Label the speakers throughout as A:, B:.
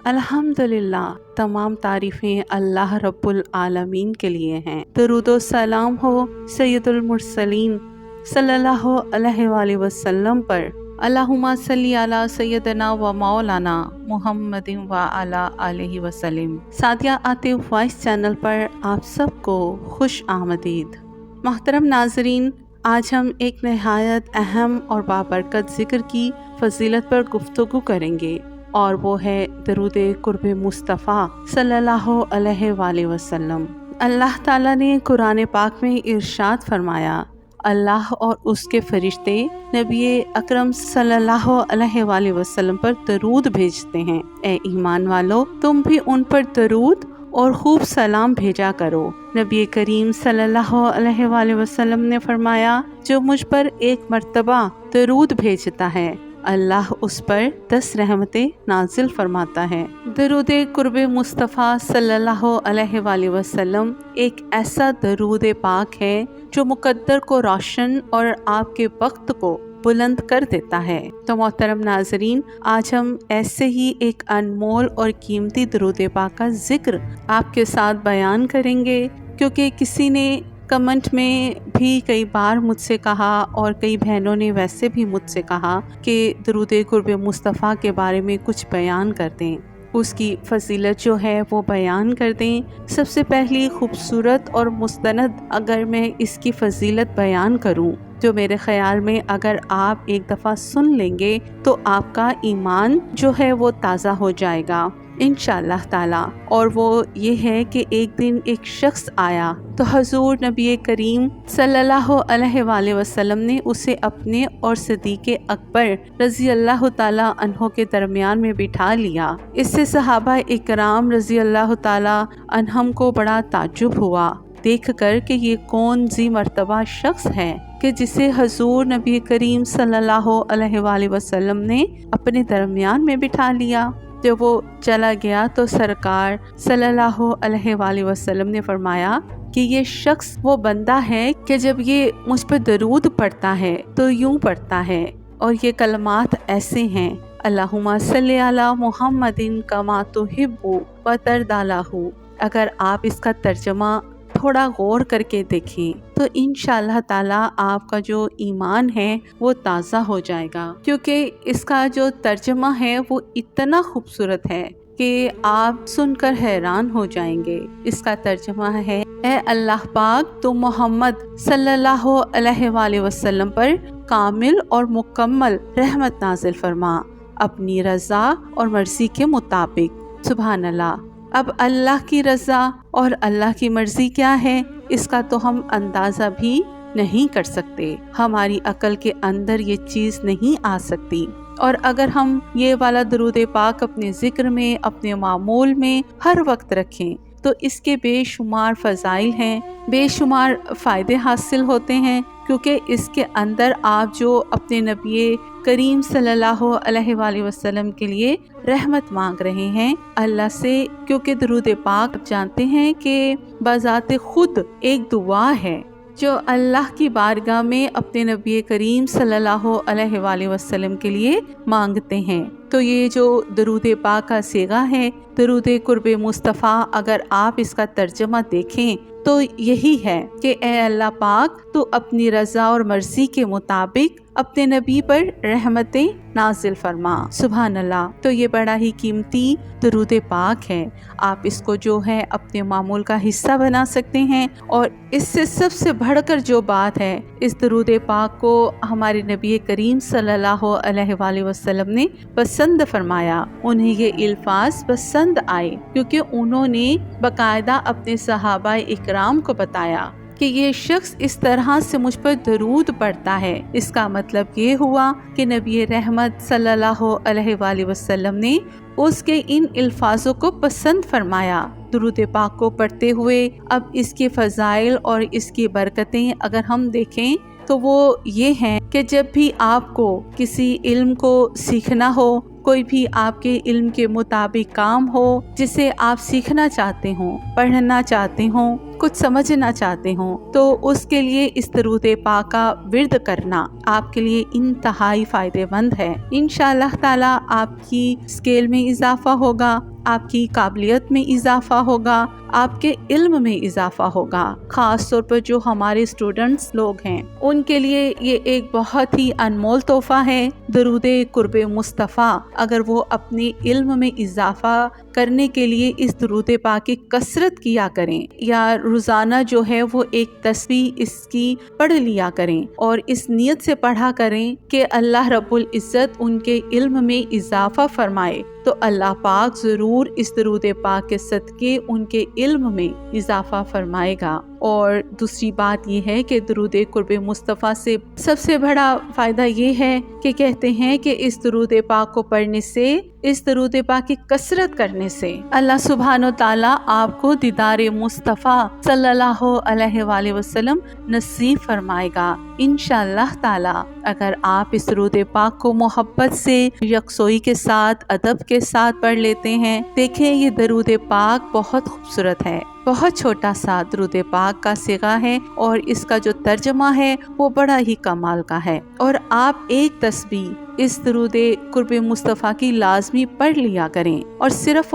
A: अल्हम्दुलिल्लाह, तमाम तारीफ़ें अल्लाह रब्बुल आलमीन के लिए हैं। दरूदो सलाम हो सैयदुल मुरसलीन सल्लल्लाहु अलैहि वसल्लम पर। अल्लाहुम्मा सल्ली अला सैयदना व मौलाना मुहम्मदिन व अला आलिहि वसल्लम। सादिया आतिफ वॉइस चैनल पर आप सबको खुश आमदीद। मोहतरम नाजरीन, आज हम एक नहायत अहम और बाबरकत ज़िक्र की फजीलत पर गुफ्तगू करेंगे, और वो है दरूद कुर्ब मुस्तफ़ा सल्लल्लाहु अलैहि वसल्लम। अल्लाह ताला ने कुरान पाक में इरशाद फरमाया, अल्लाह और उसके फरिश्ते नबी अकरम सल्लल्लाहु अलैहि वसल्लम पर दरूद भेजते हैं। ए ईमान वालो, तुम भी उन पर दरूद और खूब सलाम भेजा करो। नबी करीम सल्लल्लाहु अलैहि वसल्लम ने फरमाया, जो मुझ पर एक मर्तबा दरूद भेजता है, अल्लाह उस पर 10 रहमतें नाजिल फरमाता है। दरूद कुर्ब मुस्तफ़ा सल्लल्लाहु अलैहि वसल्लम एक ऐसा दरूद पाक है जो मुकद्दर को रोशन और आपके वक्त को बुलंद कर देता है। तो मोहतरम नाजरीन, आज हम ऐसे ही एक अनमोल और कीमती दरूद पाक का जिक्र आपके साथ बयान करेंगे, क्योंकि किसी ने कमेंट में भी कई बार मुझसे कहा और कई बहनों ने वैसे भी मुझसे कहा कि दरूद कुर्ब मुस्तफ़ा के बारे में कुछ बयान कर दें, उसकी फजीलत जो है वो बयान कर दें। सबसे पहली खूबसूरत और मुस्तनद अगर मैं इसकी फजीलत बयान करूं, जो मेरे ख़याल में अगर आप एक दफ़ा सुन लेंगे तो आपका ईमान जो है वो ताज़ा हो जाएगा इंशाअल्लाह ताला। और वो ये है कि एक दिन एक शख्स आया तो हजूर नबी करीम सल्लल्लाहु अलैहि वसल्लम ने उसे अपने और सिद्दीक़ अकबर रज़ी अल्लाह ताला अन्हो के दरमियान में बिठा लिया। इससे सहाबा इकराम रज़ी अल्लाह ताला अन्हम को बड़ा ताज्जुब हुआ देख कर कि ये कौन जी मर्तबा शख्स है कि जिसे हजूर नबी करीम सल्लल्लाहु अलैहि वसल्लम ने अपने दरमियान में बिठा लिया। जब वो चला गया तो सरकार सल्लल्लाहु अलैहि वसल्लम ने फरमाया कि ये शख्स वो बंदा है कि जब ये मुझ पर दरूद पढ़ता है तो यूं पढ़ता है, और ये कलमात ऐसे हैं, अल्लाहुम्मा सल्ली अला मुहम्मदिन कमा तुहिब्बु व तर्दालहु। अगर आप इसका तर्जमा थोड़ा गौर करके देखें तो इंशाअल्लाह ताला आपका जो ईमान है वो ताज़ा हो जाएगा, क्योंकि इसका जो तर्जमा है वो इतना खूबसूरत है कि आप सुनकर हैरान हो जाएंगे। इसका तर्जमा है, ए अल्लाह पाक, तो मोहम्मद सल्लल्लाहु अलैहि वसल्लम पर कामिल और मुकम्मल रहमत नाजिल फरमा, अपनी रज़ा और मर्ज़ी के मुताबिक। सुभान अल्लाह। अब अल्लाह की रज़ा और अल्लाह की मर्ज़ी क्या है, इसका तो हम अंदाज़ा भी नहीं कर सकते। हमारी अकल के अंदर ये चीज़ नहीं आ सकती। और अगर हम ये वाला दरूद पाक अपने ज़िक्र में, अपने मामूल में हर वक्त रखें तो इसके बेशुमार फ़ज़ाइल हैं, बेशुमार फ़ायदे हासिल होते हैं, क्योंकि इसके अंदर आप जो अपने नबी करीम सल्लल्लाहु अलैहि वसल्लम के लिए रहमत मांग रहे हैं अल्लाह से, क्योंकि दरूद पाक जानते हैं कि बज़ाते खुद एक दुआ है जो अल्लाह की बारगाह में अपने नबी करीम सल्लल्लाहु अलैहि वसल्लम के लिए मांगते हैं। तो ये जो दरूद पाक का सीगा है, दरूद कुर्ब मुस्तफ़ा, अगर आप इसका तर्जमा देखें तो यही है कि ए अल्लाह पाक, तो अपनी रज़ा और मर्ज़ी के मुताबिक अपने नबी पर रहमतें नाजिल फरमा। सुभान अल्लाह। तो ये बड़ा ही कीमती दरूद पाक है। आप इसको जो है अपने मामूल का हिस्सा बना सकते हैं, और इससे सबसे बढ़कर जो बात है, इस दरूद पाक को हमारे नबी करीम सल्लल्लाहु अलैहि वसल्लम ने पसंद फरमाया। उन्हें ये अल्फाज पसंद आए क्योंकि उन्होंने बाकायदा अपने सहाबा इकराम को बताया कि ये शख्स इस तरह से मुझ पर दरूद पढ़ता है। इसका मतलब ये हुआ कि नबी रहमत सल्लल्लाहु अलैहि वसल्लम ने उसके इन अल्फाजों को पसंद फरमाया। दरूद पाक को पढ़ते हुए अब इसके फ़ज़ाइल और इसकी बरकतें अगर हम देखें तो वो ये हैं कि जब भी आपको किसी इल्म को सीखना हो, कोई भी आपके इल्म के मुताबिक काम हो जिसे आप सीखना चाहते हो, पढ़ना चाहते हो, कुछ समझना चाहते हो, तो उसके लिए इस दरूद पाक का विर्द करना आपके लिए इंतहाई फ़ायदेमंद है। इंशाअल्लाह ताला आपकी स्केल में इजाफा होगा, آپ کی قابلیت میں اضافہ ہوگا، آپ کے علم میں اضافہ ہوگا۔ خاص طور پر جو ہمارے اسٹوڈنٹس لوگ ہیں ان کے لیے یہ ایک بہت ہی انمول تحفہ ہے، درود قرب مصطفیٰ۔ اگر وہ اپنے علم میں اضافہ کرنے کے لیے اس درود پاک کی کثرت کیا کریں یا روزانہ جو ہے وہ ایک تسبیح اس کی پڑھ لیا کریں اور اس نیت سے پڑھا کریں کہ اللہ رب العزت ان کے علم میں اضافہ فرمائے، تو اللہ پاک ضرور اس درود پاک کے صدقے ان کے علم میں اضافہ فرمائے گا۔ اور دوسری بات یہ ہے کہ درود قرب مصطفیٰ سے سب سے بڑا فائدہ یہ ہے کہ کہتے ہیں کہ اس درود پاک کو پڑھنے سے، اس درود پاک کی کثرت کرنے سے اللہ سبحانہ و تعالیٰ آپ کو دیدار مصطفیٰ صلی اللہ علیہ وآلہ وسلم نصیب فرمائے گا انشاءاللہ تعالیٰ۔ اگر آپ اس درود پاک کو محبت سے، یکسوئی کے ساتھ، ادب کے ساتھ پڑھ لیتے ہیں، دیکھیں یہ درود پاک بہت خوبصورت ہے، بہت چھوٹا سا درود پاک کا صیغہ ہے اور اس کا جو ترجمہ ہے وہ بڑا ہی کمال کا ہے، اور آپ ایک تسبیح اس درود قرب مصطفیٰ کی لازمی پڑھ لیا کریں اور صرف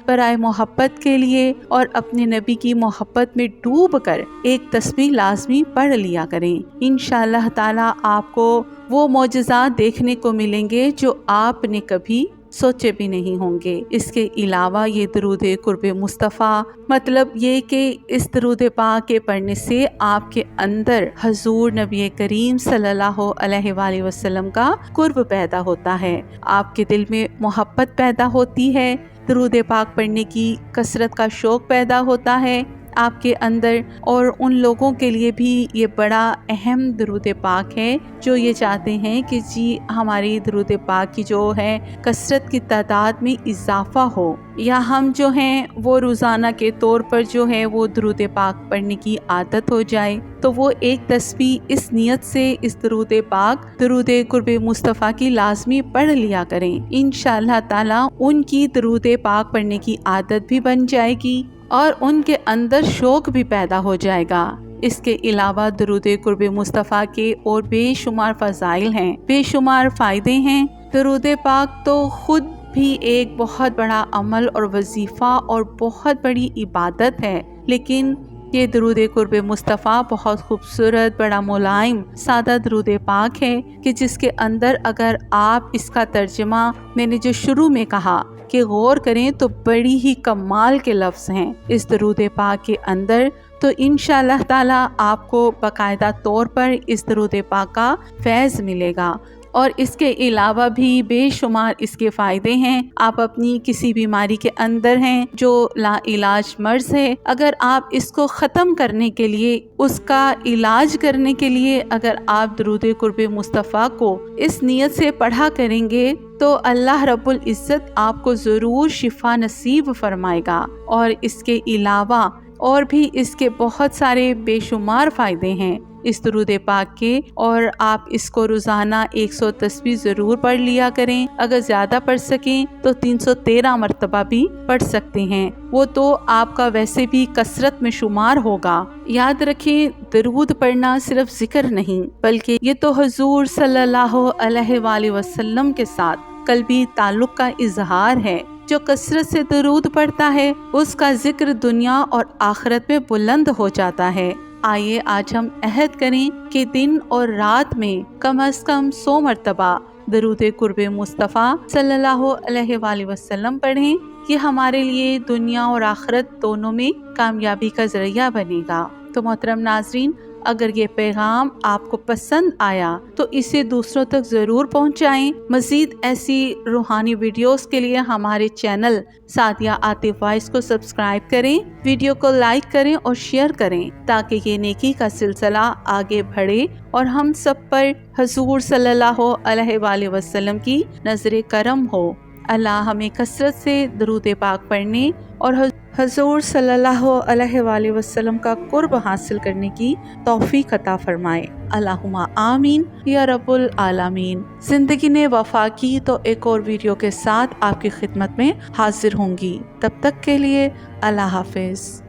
A: برائے محبت کے لیے اور اپنے نبی کی محبت میں ڈوب کر ایک تسبیح لازمی پڑھ لیا کریں۔ انشاءاللہ تعالیٰ آپ کو وہ معجزات دیکھنے کو ملیں گے جو آپ نے کبھی سوچے بھی نہیں ہوں گے۔ اس کے علاوہ یہ درود قرب مصطفیٰ مطلب یہ کہ اس درود پاک کے پڑھنے سے آپ کے اندر حضور نبی کریم صلی اللہ علیہ وآلہ وسلم کا قرب پیدا ہوتا ہے، آپ کے دل میں محبت پیدا ہوتی ہے، درود پاک پڑھنے کی کثرت کا شوق پیدا ہوتا ہے آپ کے اندر، اور ان لوگوں کے لیے بھی یہ بڑا اہم درود پاک ہے جو یہ چاہتے ہیں کہ جی ہماری درود پاک کی جو ہے کثرت کی تعداد میں اضافہ ہو، یا ہم جو ہیں وہ روزانہ کے طور پر جو ہے وہ درود پاک پڑھنے کی عادت ہو جائے، تو وہ ایک تسبیح اس نیت سے اس درود پاک، درود قرب مصطفیٰ کی لازمی پڑھ لیا کریں۔ انشاءاللہ تعالیٰ ان کی درود پاک پڑھنے کی عادت بھی بن جائے گی اور ان کے اندر شوق بھی پیدا ہو جائے گا۔ اس کے علاوہ درود قرب مصطفیٰ کے اور بے شمار فضائل ہیں، بے شمار فائدے ہیں۔ درود پاک تو خود بھی ایک بہت بڑا عمل اور وظیفہ اور بہت بڑی عبادت ہے، لیکن یہ درود قرب مصطفیٰ بہت خوبصورت، بڑا ملائم، سادہ درود پاک ہے کہ جس کے اندر اگر آپ اس کا ترجمہ، میں نے جو شروع میں کہا کہ غور کریں تو بڑی ہی کمال کے لفظ ہیں اس درود پاک کے اندر، تو انشاءاللہ تعالیٰ آپ کو باقاعدہ طور پر اس درود پاک کا فیض ملے گا۔ اور اس کے علاوہ بھی بے شمار اس کے فائدے ہیں۔ آپ اپنی کسی بیماری کے اندر ہیں جو لا علاج مرض ہے، اگر آپ اس کو ختم کرنے کے لیے، اس کا علاج کرنے کے لیے اگر آپ درود قرب مصطفیٰ کو اس نیت سے پڑھا کریں گے تو اللہ رب العزت آپ کو ضرور شفا نصیب فرمائے گا۔ اور اس کے علاوہ اور بھی اس کے بہت سارے بے شمار فائدے ہیں اس درود پاک کے، اور آپ اس کو روزانہ 100 تسبیح ضرور پڑھ لیا کریں، اگر زیادہ پڑھ سکیں تو 313 مرتبہ بھی پڑھ سکتے ہیں، وہ تو آپ کا ویسے بھی کثرت میں شمار ہوگا۔ یاد رکھیں درود پڑھنا صرف ذکر نہیں بلکہ یہ تو حضور صلی اللہ علیہ وآلہ وسلم کے ساتھ قلبی تعلق کا اظہار ہے۔ جو کثرت سے درود پڑھتا ہے اس کا ذکر دنیا اور آخرت میں بلند ہو جاتا ہے۔ آئیے آج ہم عہد کریں کہ دن اور رات میں کم از کم 100 مرتبہ درود قرب مصطفیٰ صلی اللہ علیہ وآلہ وسلم پڑھیں، یہ ہمارے لیے دنیا اور آخرت دونوں میں کامیابی کا ذریعہ بنے گا۔ تو محترم ناظرین، اگر یہ پیغام آپ کو پسند آیا تو اسے دوسروں تک ضرور پہنچائیں۔ مزید ایسی روحانی ویڈیوز کے لیے ہمارے چینل سعدیہ عاطف وائس کو سبسکرائب کریں، ویڈیو کو لائک کریں اور شیئر کریں تاکہ یہ نیکی کا سلسلہ آگے بڑھے اور ہم سب پر حضور صلی اللہ علیہ وآلہ وسلم کی نظر کرم ہو۔ اللہ ہمیں کثرت سے درود پاک پڑھنے اور حضور صلی اللہ علیہ وآلہ وسلم کا قرب حاصل کرنے کی توفیق عطا فرمائے۔ اللہم آمین یا رب العالمین۔ زندگی نے وفا کی تو ایک اور ویڈیو کے ساتھ آپ کی خدمت میں حاضر ہوں گی، تب تک کے لیے اللہ حافظ۔